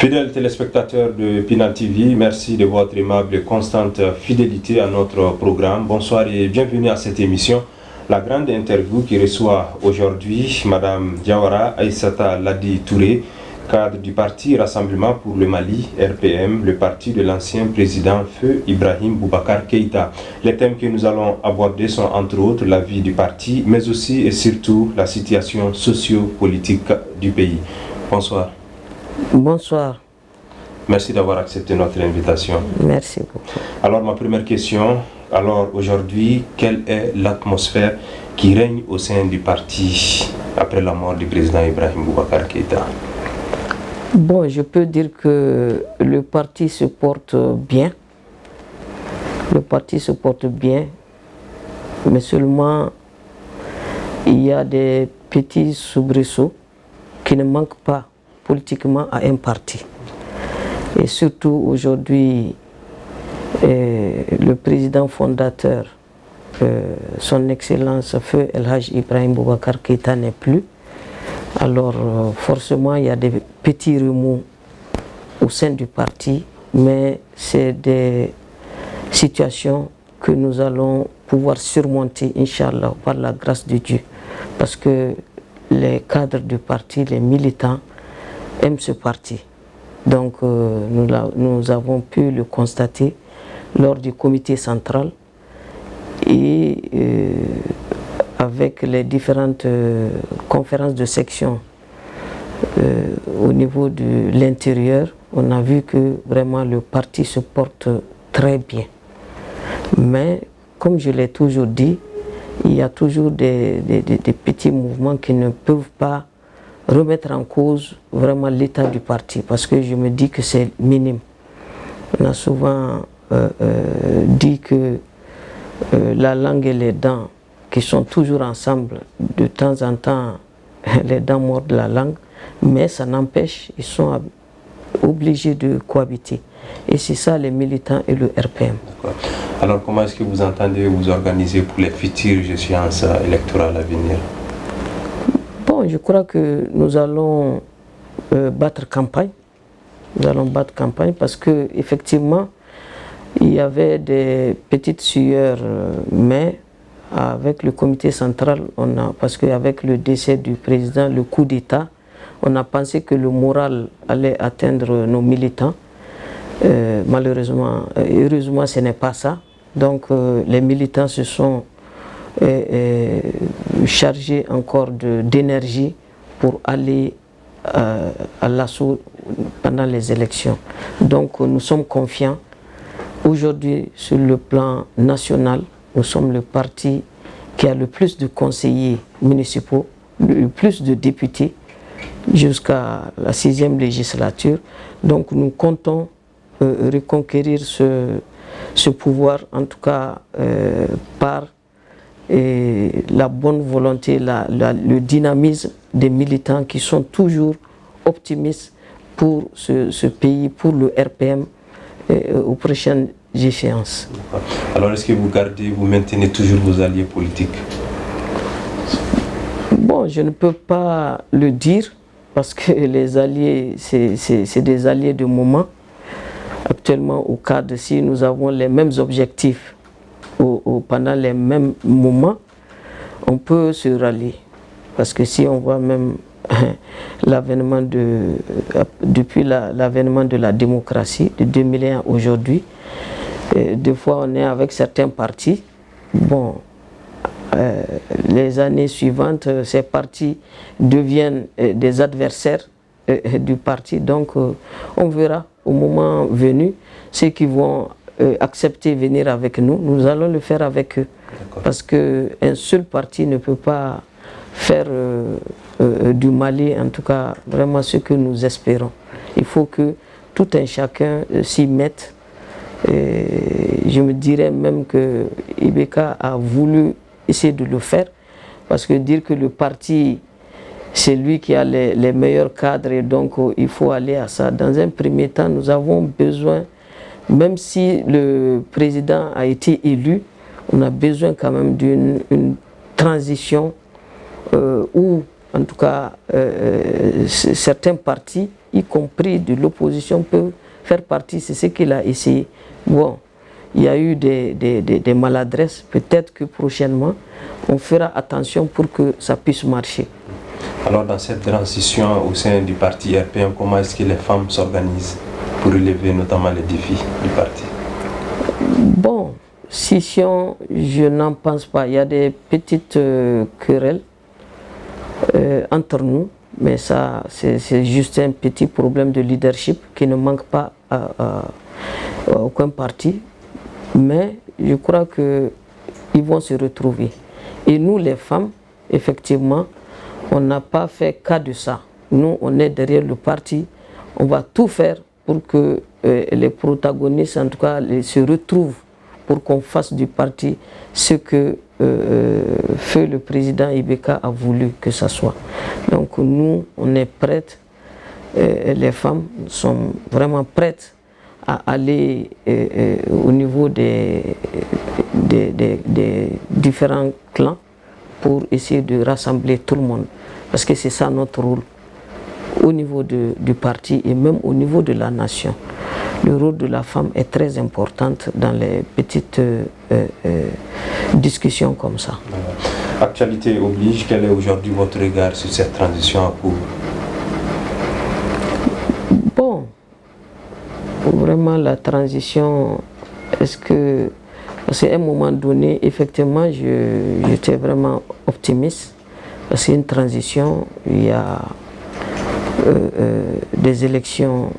Fidèles téléspectateurs de Pinal TV, merci de votre aimable et constante fidélité à notre programme. Bonsoir et bienvenue à cette émission. La grande interview qui reçoit aujourd'hui Madame Diawara Aïssata Ladi Touré, cadre du parti Rassemblement pour le Mali, RPM, le parti de l'ancien président Feu Ibrahim Boubacar Keïta. Les thèmes que nous allons aborder sont entre autres la vie du parti, mais aussi et surtout la situation socio-politique du pays. Bonsoir. Bonsoir. Merci d'avoir accepté notre invitation. Merci beaucoup. Alors ma première question, aujourd'hui, quelle est l'atmosphère qui règne au sein du parti après la mort du président Ibrahim Boubacar Keïta? Bon, je peux dire que le parti se porte bien. Le parti se porte bien, mais seulement il y a des petits soubresauts qui ne manquent pas politiquement à un parti. Et surtout aujourd'hui, le président fondateur, son Excellence Feu El Hadj Ibrahim Boubacar Keïta n'est plus. Alors forcément il y a des petits remous au sein du parti, mais c'est des situations que nous allons pouvoir surmonter, Inch'Allah, par la grâce de Dieu. Parce que les cadres du parti, les militants, aiment ce parti. Donc nous avons pu le constater lors du comité central et avec les différentes conférences de section au niveau de l'intérieur, on a vu que vraiment le parti se porte très bien. Mais comme je l'ai toujours dit, il y a toujours des petits mouvements qui ne peuvent pas remettre en cause vraiment l'état du parti, parce que je me dis que c'est minime. On a souvent dit que la langue et les dents qui sont toujours ensemble, de temps en temps les dents mordent la langue, mais ça n'empêche, ils sont obligés de cohabiter. Et c'est ça les militants et le RPM. Alors comment est-ce que vous entendez vous organiser pour les futures échéances électorales à venir? Bon, je crois que nous allons battre campagne. Nous allons battre campagne parce que effectivement il y avait des petites sueurs, mais avec le comité central, parce qu'avec le décès du président, le coup d'État, on a pensé que le moral allait atteindre nos militants. Malheureusement, heureusement, ce n'est pas ça. Donc les militants se sont chargés encore d'énergie pour aller à l'assaut pendant les élections. Donc nous sommes confiants. Aujourd'hui, sur le plan national, nous sommes le parti qui a le plus de conseillers municipaux, le plus de députés jusqu'à la 6e législature. Donc nous comptons reconquérir ce pouvoir, en tout cas par la bonne volonté, le dynamisme des militants qui sont toujours optimistes pour ce pays, pour le RPM aux prochaines échéances. Alors est-ce que vous maintenez toujours vos alliés politiques? Bon, je ne peux pas le dire parce que les alliés, c'est des alliés de moment. Actuellement, au cadre, si nous avons les mêmes objectifs pendant les mêmes moments, on peut se rallier. Parce que si on voit même l'avènement depuis l'avènement de la démocratie de 2001 aujourd'hui, des fois on est avec certains partis. Bon, les années suivantes, ces partis deviennent des adversaires du parti. Donc on verra au moment venu ceux qui vont accepter de venir avec nous. Nous allons le faire avec eux. Parce qu'un seul parti ne peut pas faire du Mali, en tout cas vraiment ce que nous espérons. Il faut que tout un chacun s'y mette. Je me dirais même que Ibeka a voulu essayer de le faire, parce que dire que le parti c'est lui qui a les meilleurs cadres et donc il faut aller à ça. Dans un premier temps, nous avons besoin, même si le président a été élu, on a besoin quand même d'une transition où, en tout cas, certains partis y compris de l'opposition, peuvent faire partie. C'est ce qu'il a essayé. Bon, il y a eu des maladresses. Peut-être que prochainement, on fera attention pour que ça puisse marcher. Alors, dans cette transition au sein du parti RPM, comment est-ce que les femmes s'organisent pour relever notamment les défis du parti? Bon, scission, je n'en pense pas. Il y a des petites querelles entre nous, mais ça, c'est juste un petit problème de leadership qui ne manque pas à aucun parti. Mais je crois qu'ils vont se retrouver. Et nous, les femmes, effectivement, on n'a pas fait cas de ça. Nous, on est derrière le parti. On va tout faire pour que les protagonistes, en tout cas, se retrouvent pour qu'on fasse du parti ce que feu le président Ibeka a voulu que ça soit. Donc nous, on est prêtes, les femmes sont vraiment prêtes à aller au niveau des différents clans pour essayer de rassembler tout le monde. Parce que c'est ça notre rôle au niveau du parti et même au niveau de la nation. Le rôle de la femme est très important dans les petites discussions comme ça. Actualité oblige, quel est aujourd'hui votre regard sur cette transition en cours? Bon, vraiment la transition, est-ce que... Parce qu'à un moment donné, effectivement, j'étais vraiment optimiste. Parce qu'une transition, il y a des élections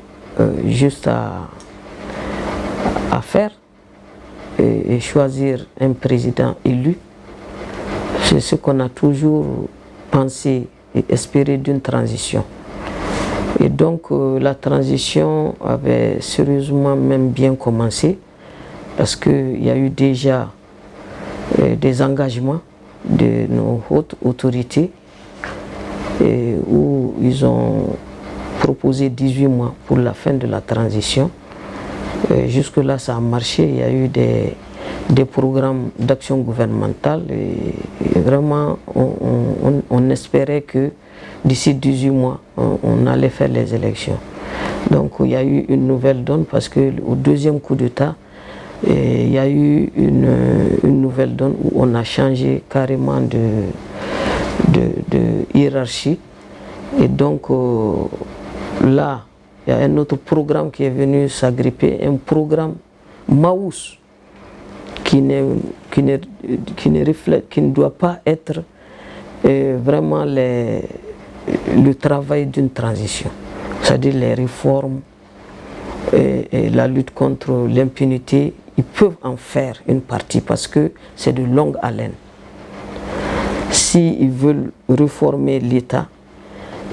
juste à faire et choisir un président élu. C'est ce qu'on a toujours pensé et espéré d'une transition. Et donc la transition avait sérieusement même bien commencé parce qu'il y a eu déjà des engagements de nos hautes autorités où ils ont proposé 18 mois pour la fin de la transition. Jusque-là, ça a marché. Il y a eu des programmes d'action gouvernementale et vraiment, on espérait que d'ici 18 mois, on allait faire les élections. Donc, il y a eu une nouvelle donne parce qu'au deuxième coup d'État, il y a eu une nouvelle donne où on a changé carrément de hiérarchie. Et donc, là, il y a un autre programme qui est venu s'agripper, un programme Maous, qui ne doit pas être vraiment le travail d'une transition. C'est-à-dire les réformes et la lutte contre l'impunité, ils peuvent en faire une partie parce que c'est de longue haleine. S'ils veulent réformer l'État,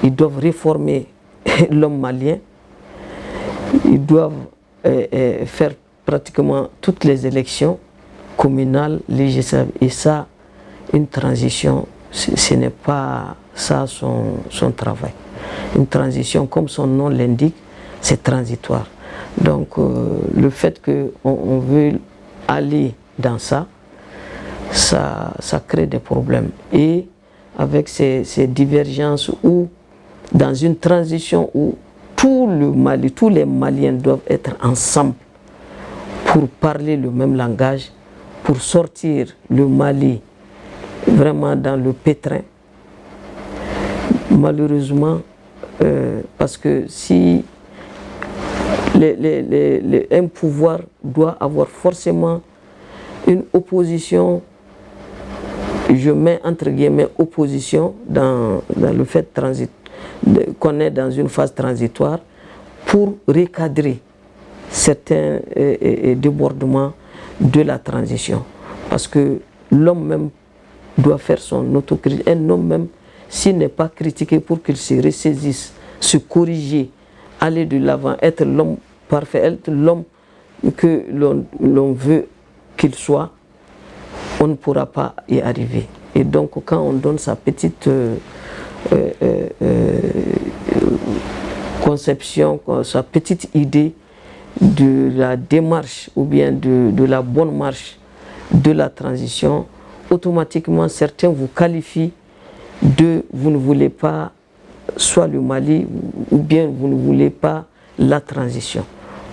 ils doivent réformer l'homme malien, ils doivent faire pratiquement toutes les élections communales, législatives. Et ça, une transition, ce n'est pas ça son travail. Une transition, comme son nom l'indique, c'est transitoire. Donc le fait qu'on veut aller dans ça crée des problèmes. Et avec ces divergences ou dans une transition où tout le Mali, tous les Maliens doivent être ensemble pour parler le même langage, pour sortir le Mali vraiment dans le pétrin. Malheureusement, parce que si un pouvoir doit avoir forcément une opposition, je mets entre guillemets opposition dans le fait qu'on est dans une phase transitoire pour recadrer certains débordements de la transition. Parce que l'homme même doit faire son autocritique. Un homme même, s'il n'est pas critiqué pour qu'il se ressaisisse, se corriger, aller de l'avant, être l'homme parfait, être l'homme que l'on veut qu'il soit, on ne pourra pas y arriver. Et donc quand on donne sa petite conception, sa petite idée de la démarche ou bien de la bonne marche de la transition, automatiquement certains vous qualifient de vous ne voulez pas soit le Mali, ou bien vous ne voulez pas la transition.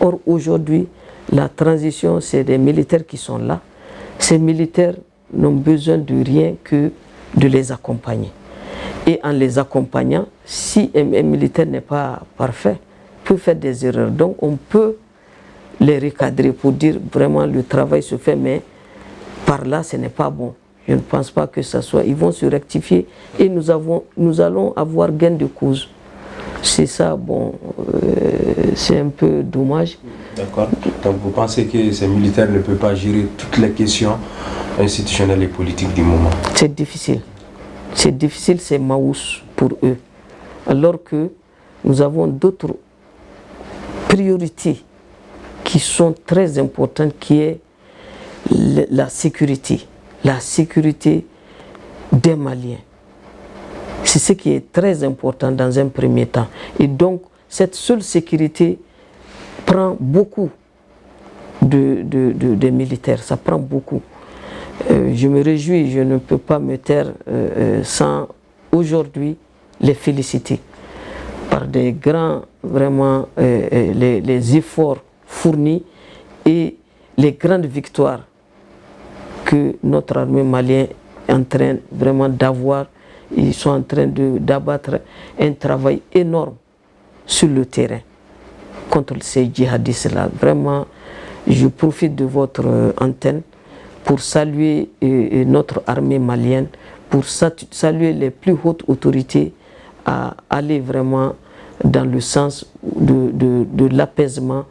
Or, aujourd'hui, la transition, c'est des militaires qui sont là. Ces militaires n'ont besoin de rien que de les accompagner. Et en les accompagnant, si un militaire n'est pas parfait, peut faire des erreurs. Donc, on peut les recadrer pour dire vraiment le travail se fait, mais par là, ce n'est pas bon. Je ne pense pas que ça soit. Ils vont se rectifier et nous allons avoir gain de cause. C'est ça, bon, c'est un peu dommage. D'accord. Donc vous pensez que ces militaires ne peuvent pas gérer toutes les questions institutionnelles et politiques du moment? C'est difficile. C'est difficile, c'est maous pour eux. Alors que nous avons d'autres priorités qui sont très importantes, qui est la sécurité. La sécurité des Maliens. C'est ce qui est très important dans un premier temps. Et donc, cette seule sécurité prend beaucoup de militaires. Ça prend beaucoup. Je me réjouis, je ne peux pas me taire sans aujourd'hui les féliciter par des grands, vraiment, les efforts fournis et les grandes victoires que notre armée malienne est en train vraiment d'avoir. Ils sont en train d'abattre un travail énorme sur le terrain contre ces djihadistes-là. Vraiment, je profite de votre antenne pour saluer notre armée malienne, pour saluer les plus hautes autorités à aller vraiment dans le sens de l'apaisement,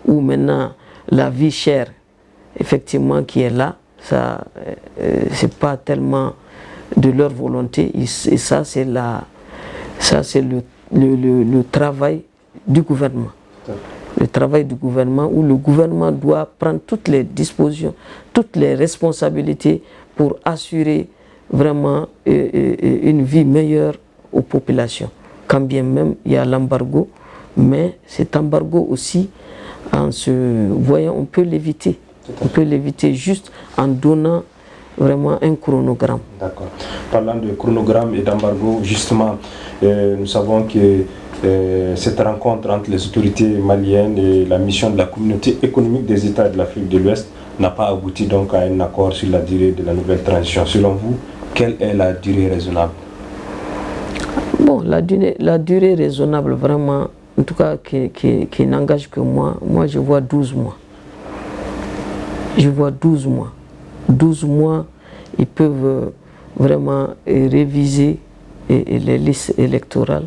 où maintenant la vie chère, effectivement, qui est là, ça, c'est pas tellement de leur volonté, et ça c'est le travail du gouvernement. Le travail du gouvernement, où le gouvernement doit prendre toutes les dispositions, toutes les responsabilités pour assurer vraiment une vie meilleure aux populations. Quand bien même il y a l'embargo, mais cet embargo aussi, en se voyant, on peut l'éviter. On peut l'éviter juste en donnant vraiment un chronogramme. D'accord. Parlant de chronogramme et d'embargo, justement, nous savons que cette rencontre entre les autorités maliennes et la mission de la communauté économique des États de l'Afrique de l'Ouest n'a pas abouti donc à un accord sur la durée de la nouvelle transition. Selon vous, quelle est la durée raisonnable? Bon, la durée raisonnable, vraiment, en tout cas, qui n'engage que moi, je vois 12 mois. Je vois 12 mois. 12 mois, ils peuvent vraiment réviser les listes électorales,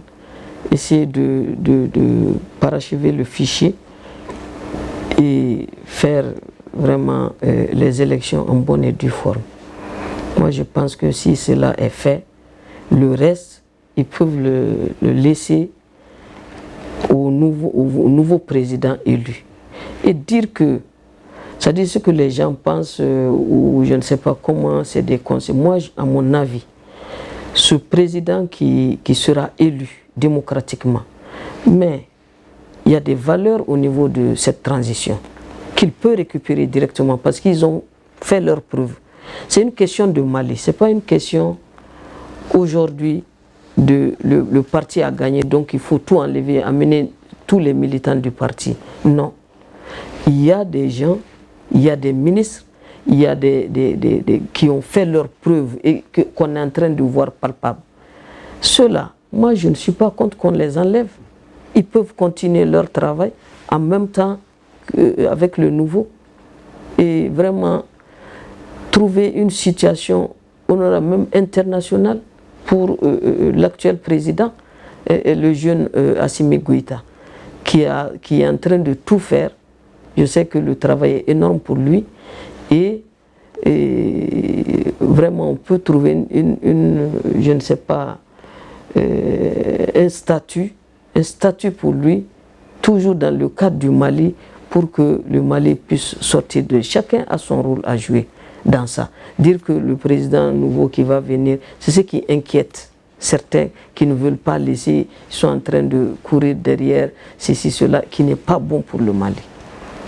essayer de parachever le fichier et faire vraiment les élections en bonne et due forme. Moi, je pense que si cela est fait, le reste, ils peuvent le laisser au nouveau président élu. Et dire que, c'est-à-dire ce que les gens pensent, ou je ne sais pas comment, c'est des conseils. Moi, à mon avis, ce président qui sera élu démocratiquement, mais il y a des valeurs au niveau de cette transition qu'il peut récupérer directement parce qu'ils ont fait leur preuve. C'est une question de Mali, ce n'est pas une question aujourd'hui de le parti a gagné, donc il faut tout enlever, amener tous les militants du parti. Non. Il y a des gens, il y a des ministres, il y a qui ont fait leur preuve et qu'on est en train de voir palpable. Ceux-là, moi je ne suis pas contre qu'on les enlève. Ils peuvent continuer leur travail en même temps avec le nouveau et vraiment trouver une situation honorable, même internationale pour l'actuel président, le jeune Assimi Goïta, qui est en train de tout faire. Je sais que le travail est énorme pour lui et vraiment on peut trouver je ne sais pas, un statut pour lui, toujours dans le cadre du Mali, pour que le Mali puisse sortir de... Chacun a son rôle à jouer dans ça. Dire que le président nouveau qui va venir, c'est ce qui inquiète certains qui ne veulent pas laisser, ils sont en train de courir derrière ceci, cela, qui n'est pas bon pour le Mali.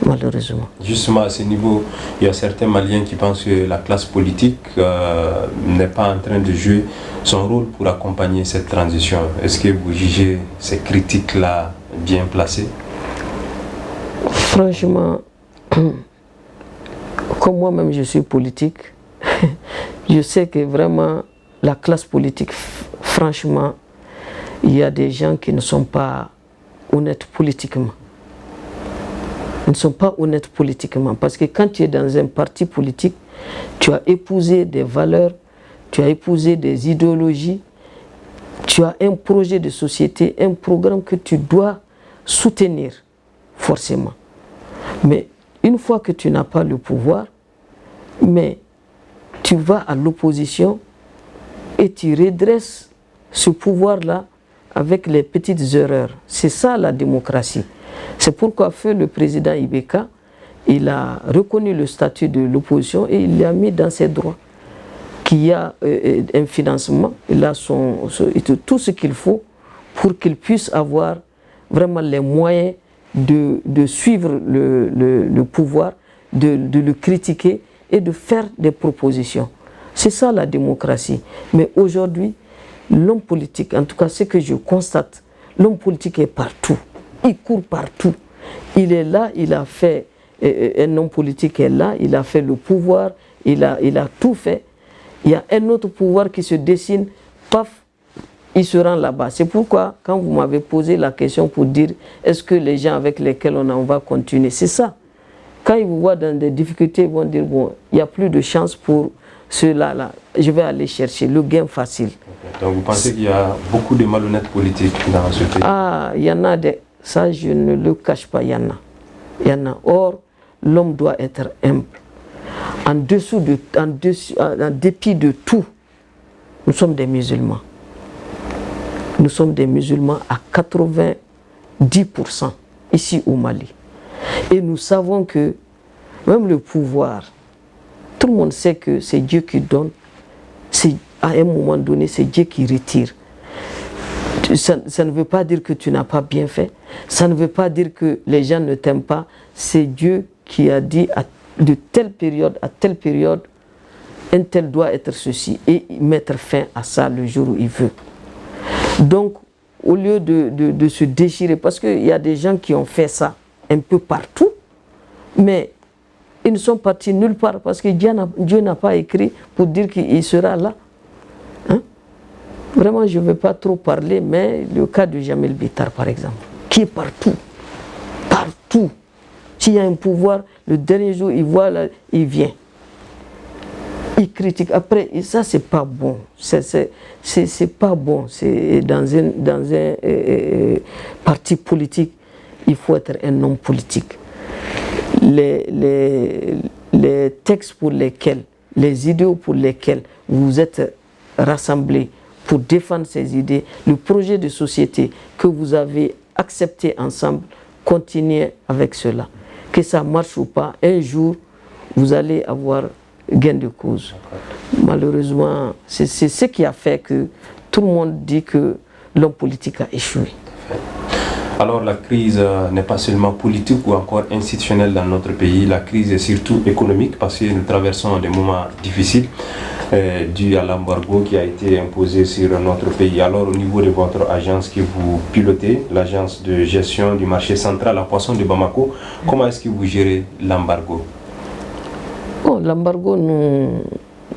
malheureusement. Justement, à ce niveau, il y a certains Maliens qui pensent que la classe politique n'est pas en train de jouer son rôle pour accompagner cette transition. Est-ce que vous jugez ces critiques-là bien placées? Franchement, comme moi-même je suis politique, je sais que vraiment la classe politique, franchement, il y a des gens qui ne sont pas honnêtes politiquement. Ils ne sont pas honnêtes politiquement parce que quand tu es dans un parti politique, tu as épousé des valeurs, tu as épousé des idéologies, tu as un projet de société, un programme que tu dois soutenir forcément. Mais une fois que tu n'as pas le pouvoir, mais tu vas à l'opposition et tu redresses ce pouvoir-là avec les petites erreurs. C'est ça la démocratie. C'est pourquoi le président Ibeka, il a reconnu le statut de l'opposition et il l'a mis dans ses droits. Qu'il y a un financement, il a tout ce qu'il faut pour qu'il puisse avoir vraiment les moyens de suivre le pouvoir, de le critiquer et de faire des propositions. C'est ça la démocratie. Mais aujourd'hui, l'homme politique, en tout cas ce que je constate, l'homme politique est partout. Il court partout. Il est là, il a fait, un homme politique est là, il a fait le pouvoir, il a tout fait. Il y a un autre pouvoir qui se dessine, paf, il se rend là-bas. C'est pourquoi, quand vous m'avez posé la question pour dire est-ce que les gens avec lesquels on va continuer, c'est ça. Quand ils vous voient dans des difficultés, ils vont dire bon, il n'y a plus de chance pour ceux-là, je vais aller chercher le gain facile. Donc vous pensez qu'il y a beaucoup de malhonnêtes politiques dans ce pays? Ah, il y en a des. Ça, je ne le cache pas, il y en a. Il y en a. Or, l'homme doit être humble. En dépit de tout, nous sommes des musulmans. Nous sommes des musulmans à 90% ici au Mali. Et nous savons que même le pouvoir, tout le monde sait que c'est Dieu qui donne, à un moment donné, c'est Dieu qui retire. Ça ne veut pas dire que tu n'as pas bien fait, ça ne veut pas dire que les gens ne t'aiment pas, c'est Dieu qui a dit de telle période à telle période, un tel doit être ceci, et mettre fin à ça le jour où il veut. Donc, au lieu de se déchirer, parce qu'il y a des gens qui ont fait ça un peu partout, mais ils ne sont partis nulle part, parce que Dieu n'a pas écrit pour dire qu'il sera là. Hein? Vraiment, je ne vais pas trop parler, mais le cas de Jamel Bitar, par exemple, qui est partout. Partout. S'il y a un pouvoir, le dernier jour, il voit là, il vient. Il critique. Après, et ça, c'est pas bon. C'est pas bon. C'est dans un parti politique, il faut être un homme politique. Les textes pour lesquels, les idéaux pour lesquels vous êtes rassemblés pour défendre ces idées, le projet de société que vous avez accepté ensemble, continuez avec cela. Que ça marche ou pas, un jour, vous allez avoir gain de cause. Malheureusement, c'est ce qui a fait que tout le monde dit que l'homme politique a échoué. Alors la crise n'est pas seulement politique ou encore institutionnelle dans notre pays, la crise est surtout économique parce que nous traversons des moments difficiles dus à l'embargo qui a été imposé sur notre pays. Alors au niveau de votre agence que vous pilotez, l'agence de gestion du marché central à poisson de Bamako, comment est-ce que vous gérez l'embargo? Bon, l'embargo, nous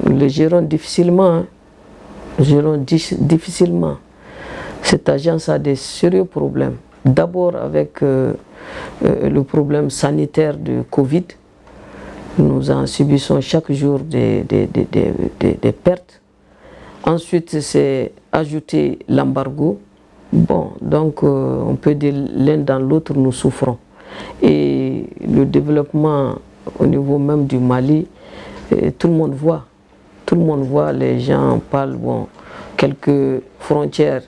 le gérons difficilement. Hein. Nous gérons difficilement. Cette agence a des sérieux problèmes. D'abord avec le problème sanitaire de Covid. Nous en subissons chaque jour des pertes. Ensuite, c'est ajouter l'embargo. Bon, donc on peut dire l'un dans l'autre, nous souffrons. Et le développement au niveau même du Mali, tout le monde voit. Tout le monde voit, les gens parlent, bon, quelques frontières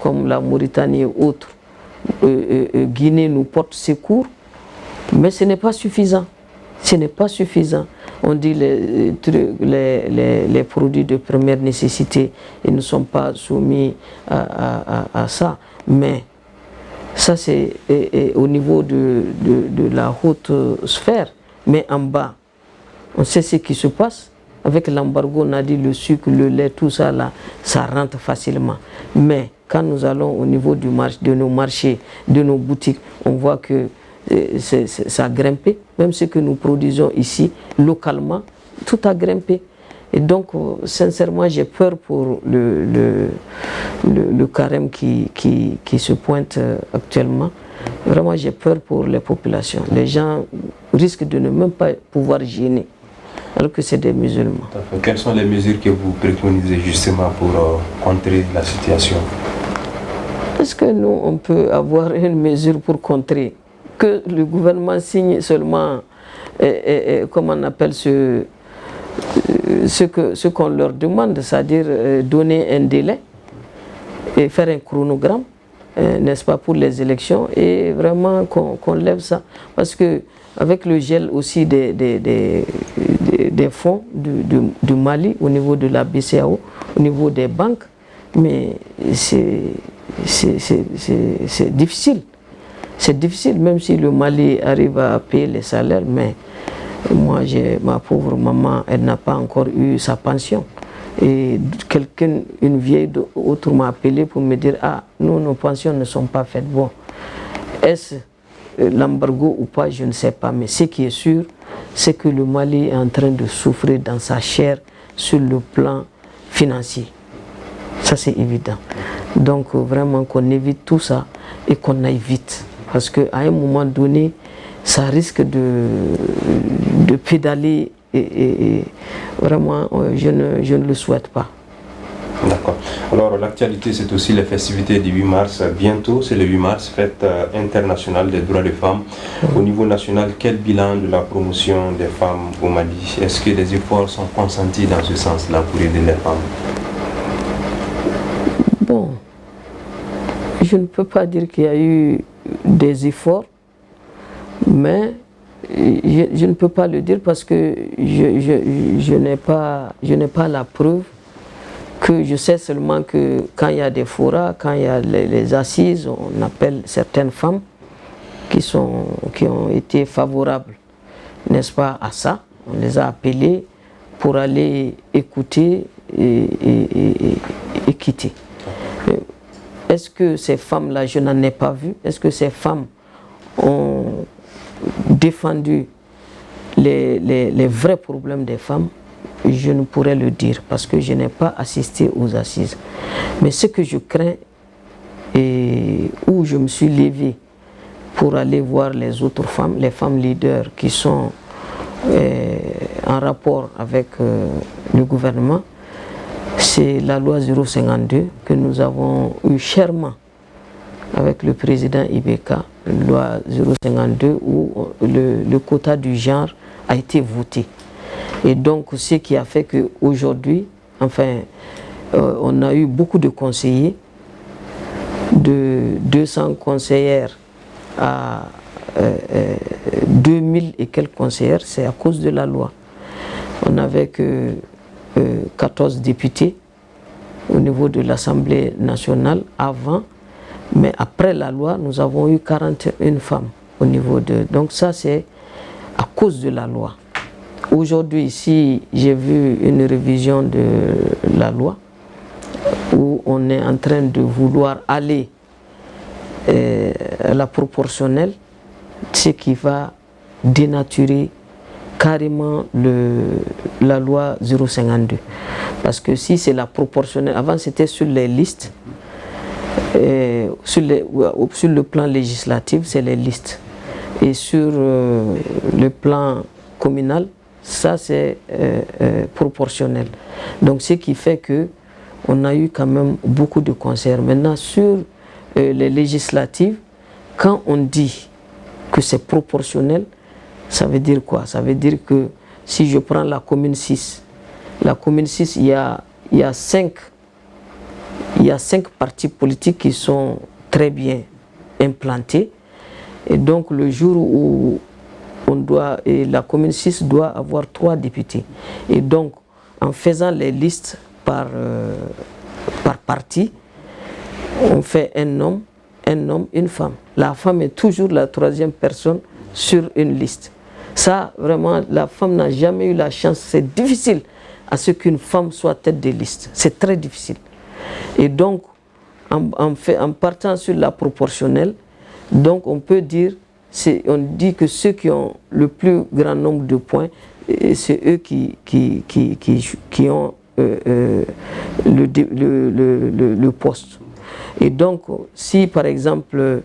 comme la Mauritanie et autres. Guinée nous porte secours, mais ce n'est pas suffisant. Ce n'est pas suffisant. On dit les produits de première nécessité, ils ne sont pas soumis à ça. Mais Ça, c'est au niveau de la haute sphère. Mais en bas, on sait ce qui se passe. Avec l'embargo, on a dit le sucre, le lait, tout ça, là, ça rentre facilement. Mais quand nous allons au niveau de nos marchés, de nos boutiques, on voit que ça a grimpé. Même ce que nous produisons ici, localement, tout a grimpé. Et donc, sincèrement, j'ai peur pour le carême qui se pointe actuellement. Vraiment, j'ai peur pour les populations. Les gens risquent de ne même pas pouvoir jeûner, alors que c'est des musulmans. Quelles sont les mesures que vous préconisez justement pour contrer la situation? Est-ce que nous, on peut avoir une mesure pour contrer? Que le gouvernement signe seulement, comment on appelle ce qu'on leur demande, c'est-à-dire donner un délai et faire un chronogramme, n'est-ce pas, pour les élections, et vraiment qu'on lève ça. Parce que avec le gel aussi des fonds du Mali, au niveau de la BCAO, au niveau des banques, mais c'est difficile. C'est difficile, même si le Mali arrive à payer les salaires, mais moi, ma pauvre maman, elle n'a pas encore eu sa pension. Et une vieille autre m'a appelé pour me dire, ah, nous, nos pensions ne sont pas faites. Bon, est-ce l'embargo ou pas, je ne sais pas. Mais ce qui est sûr, c'est que le Mali est en train de souffrir dans sa chair sur le plan financier. Ça, c'est évident. Donc, vraiment qu'on évite tout ça et qu'on aille vite. Parce qu'à un moment donné, ça risque de pédaler et vraiment, je ne le souhaite pas. D'accord. Alors, l'actualité, c'est aussi les festivités du 8 mars. Bientôt, c'est le 8 mars, fête internationale des droits des femmes. Au niveau national, quel bilan de la promotion des femmes au Mali? Est-ce que des efforts sont consentis dans ce sens-là pour aider les femmes? Bon, je ne peux pas dire qu'il y a eu des efforts, mais je ne peux pas le dire parce que je n'ai pas la preuve. Que je sais seulement que quand il y a des forats, quand il y a les assises, on appelle certaines femmes qui ont été favorables, n'est-ce pas, à ça. On les a appelées pour aller écouter et quitter. Est-ce que ces femmes-là, je n'en ai pas vu? Est-ce que ces femmes ont défendu les vrais problèmes des femmes? Je ne pourrais le dire parce que je n'ai pas assisté aux assises. Mais ce que je crains et où je me suis levé pour aller voir les autres femmes, les femmes leaders qui sont en rapport avec le gouvernement, c'est la loi 052 que nous avons eu chèrement avec le président Ibeka, la loi 052 où le quota du genre a été voté. Et donc, ce qui a fait qu'aujourd'hui, enfin, on a eu beaucoup de conseillers, de 200 conseillères à 2000 et quelques conseillères, c'est à cause de la loi. On n'avait que 14 députés au niveau de l'Assemblée nationale avant, mais après la loi, nous avons eu 41 femmes au niveau de... Donc ça, c'est à cause de la loi. Aujourd'hui, ici, j'ai vu une révision de la loi où on est en train de vouloir aller à la proportionnelle, ce qui va dénaturer carrément la loi 052. Parce que si c'est la proportionnelle, avant c'était sur les listes, sur le plan législatif, c'est les listes. Et sur le plan communal, ça c'est proportionnel. Donc ce qui fait que on a eu quand même beaucoup de concerts. Maintenant sur les législatives, quand on dit que c'est proportionnel, ça veut dire quoi? Ça veut dire que si je prends la commune 6, il y a 5 partis politiques qui sont très bien implantés. Et donc le jour où la commune 6 doit avoir 3 députés. Et donc, en faisant les listes par parti, on fait un homme, un homme, une femme. La femme est toujours la troisième personne sur une liste. Ça, vraiment, la femme n'a jamais eu la chance. C'est difficile à ce qu'une femme soit tête de liste. C'est très difficile. Et donc, en partant sur la proportionnelle, donc on peut dire, on dit que ceux qui ont le plus grand nombre de points, c'est eux qui ont le poste. Et donc, si par exemple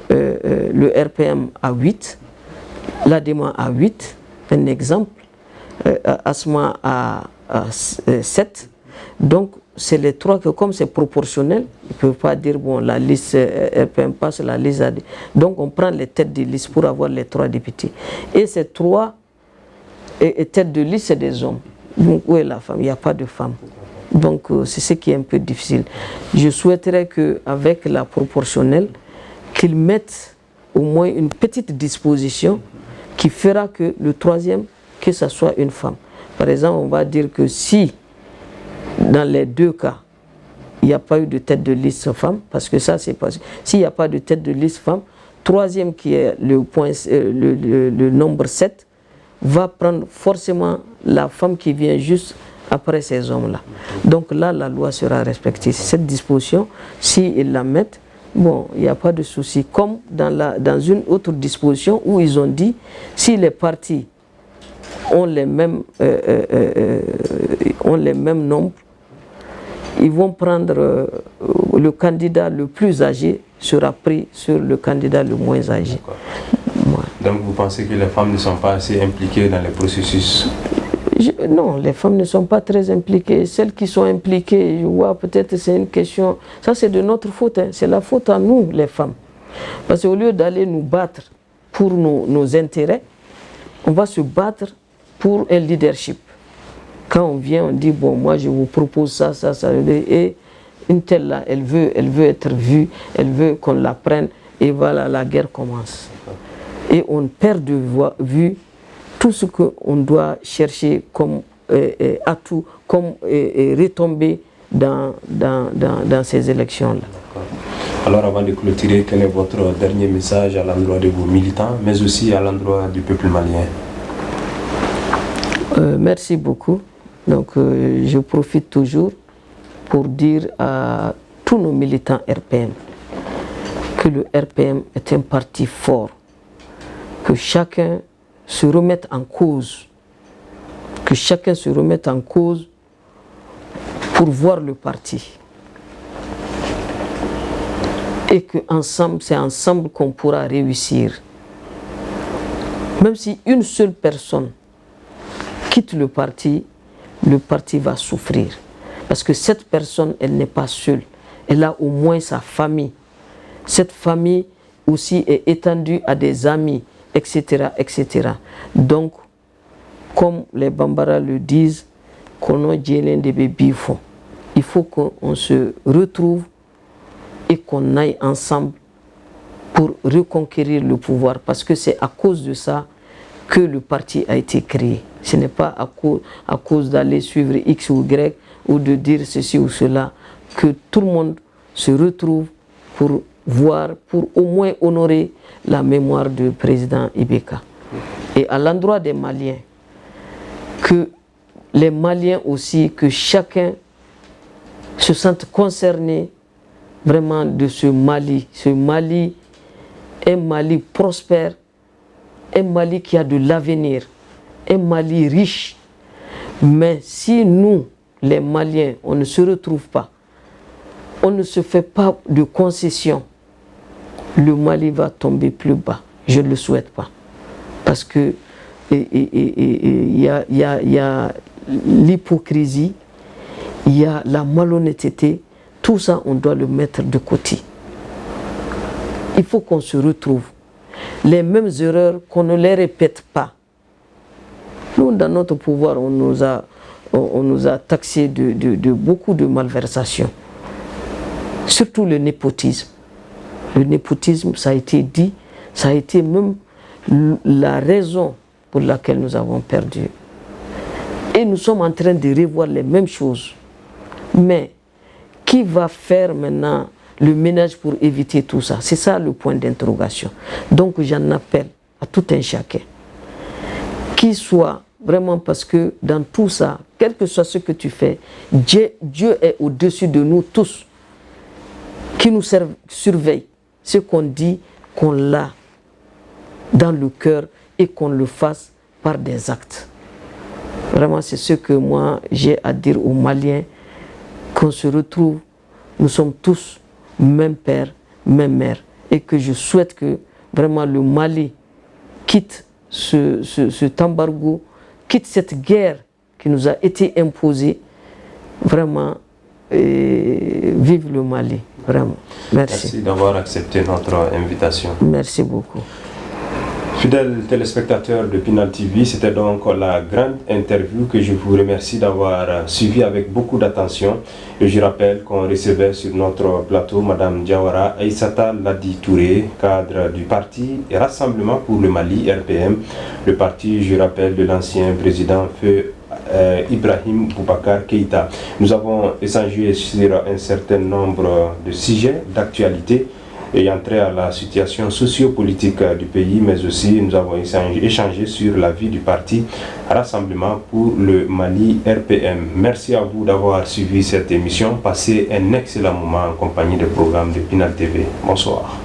le RPM a 8, l'ADEMA a 8, un exemple, ASMA a 7, donc c'est les trois que comme c'est proportionnel, ils ne peuvent pas dire bon la liste RPM passe, la liste AD. Donc on prend les têtes de liste pour avoir les 3 députés. Et ces 3 têtes de liste, c'est des hommes. Donc où est la femme? Il n'y a pas de femme. Donc c'est ce qui est un peu difficile. Je souhaiterais qu'avec la proportionnelle, qu'ils mettent au moins une petite disposition qui fera que le troisième, que ce soit une femme. Par exemple, on va dire que si dans les 2 cas, il n'y a pas eu de tête de liste femme, parce que ça c'est possible. S'il n'y a pas de tête de liste femme, troisième qui est le nombre 7, va prendre forcément la femme qui vient juste après ces hommes-là. Donc là, la loi sera respectée. Cette disposition, s'ils la mettent, bon, il n'y a pas de souci. Comme dans une autre disposition où ils ont dit, si les partis ont les mêmes nombres, ils vont prendre le candidat le plus âgé sera pris sur le candidat le moins âgé. Ouais. Donc vous pensez que les femmes ne sont pas assez impliquées dans les processus? Non, les femmes ne sont pas très impliquées. Celles qui sont impliquées, je vois peut-être c'est une question, ça c'est de notre faute, hein. C'est la faute à nous les femmes. Parce qu'au lieu d'aller nous battre pour nos intérêts, on va se battre pour un leadership. Quand on vient, on dit, bon, moi je vous propose ça, et une telle là, elle veut être vue, elle veut qu'on la prenne, et voilà, la guerre commence. Et on perd de vue tout ce qu'on doit chercher comme atout, comme retomber dans ces élections-là. Alors avant de clôturer, quel est votre dernier message à l'endroit de vos militants, mais aussi à l'endroit du peuple malien? Merci beaucoup. Donc je profite toujours pour dire à tous nos militants RPM que le RPM est un parti fort, que chacun se remette en cause, pour voir le parti. Et que ensemble, c'est ensemble qu'on pourra réussir. Même si une seule personne quitte le parti va souffrir. Parce que cette personne, elle n'est pas seule. Elle a au moins sa famille. Cette famille aussi est étendue à des amis, etc., etc. Donc, comme les Bambara le disent, il faut qu'on se retrouve et qu'on aille ensemble pour reconquérir le pouvoir. Parce que c'est à cause de ça que le parti a été créé. Ce n'est pas à cause d'aller suivre X ou Y ou de dire ceci ou cela, que tout le monde se retrouve pour voir, pour au moins honorer la mémoire du président Ibeka. Et à l'endroit des Maliens, que les Maliens aussi, que chacun se sente concerné vraiment de ce Mali, un Mali prospère, un Mali qui a de l'avenir, un Mali riche. Mais si nous, les Maliens, on ne se retrouve pas, on ne se fait pas de concessions, le Mali va tomber plus bas. Je ne le souhaite pas. Parce que il y a l'hypocrisie, il y a la malhonnêteté, tout ça on doit le mettre de côté. Il faut qu'on se retrouve. Les mêmes erreurs, qu'on ne les répète pas. Nous, dans notre pouvoir, on nous a taxé de beaucoup de malversations. Surtout le népotisme. Le népotisme, ça a été dit, ça a été même la raison pour laquelle nous avons perdu. Et nous sommes en train de revoir les mêmes choses. Mais qui va faire maintenant le ménage pour éviter tout ça. C'est ça le point d'interrogation. Donc j'en appelle à tout un chacun, qui soit vraiment, parce que dans tout ça, quel que soit ce que tu fais, Dieu est au-dessus de nous tous, qui nous surveille. Ce qu'on dit, qu'on l'a dans le cœur et qu'on le fasse par des actes. Vraiment, c'est ce que moi j'ai à dire aux Maliens, qu'on se retrouve, nous sommes tous même père, même mère, et que je souhaite que vraiment le Mali quitte cet embargo, quitte cette guerre qui nous a été imposée, vraiment, et vive le Mali, vraiment. Merci. Merci d'avoir accepté notre invitation. Merci beaucoup. Fidèles téléspectateurs de Pinal TV, c'était donc la grande interview que je vous remercie d'avoir suivi avec beaucoup d'attention. Et je rappelle qu'on recevait sur notre plateau Madame Diawara Aïssata Ladi Touré, cadre du parti Rassemblement pour le Mali, RPM. Le parti, je rappelle, de l'ancien président Feu Ibrahim Boubacar Keïta. Nous avons échangé sur un certain nombre de sujets d'actualité ayant trait à la situation sociopolitique du pays, mais aussi nous avons échangé sur la vie du parti Rassemblement pour le Mali, RPM. Merci à vous d'avoir suivi cette émission. Passez un excellent moment en compagnie des programmes de Pinal TV. Bonsoir.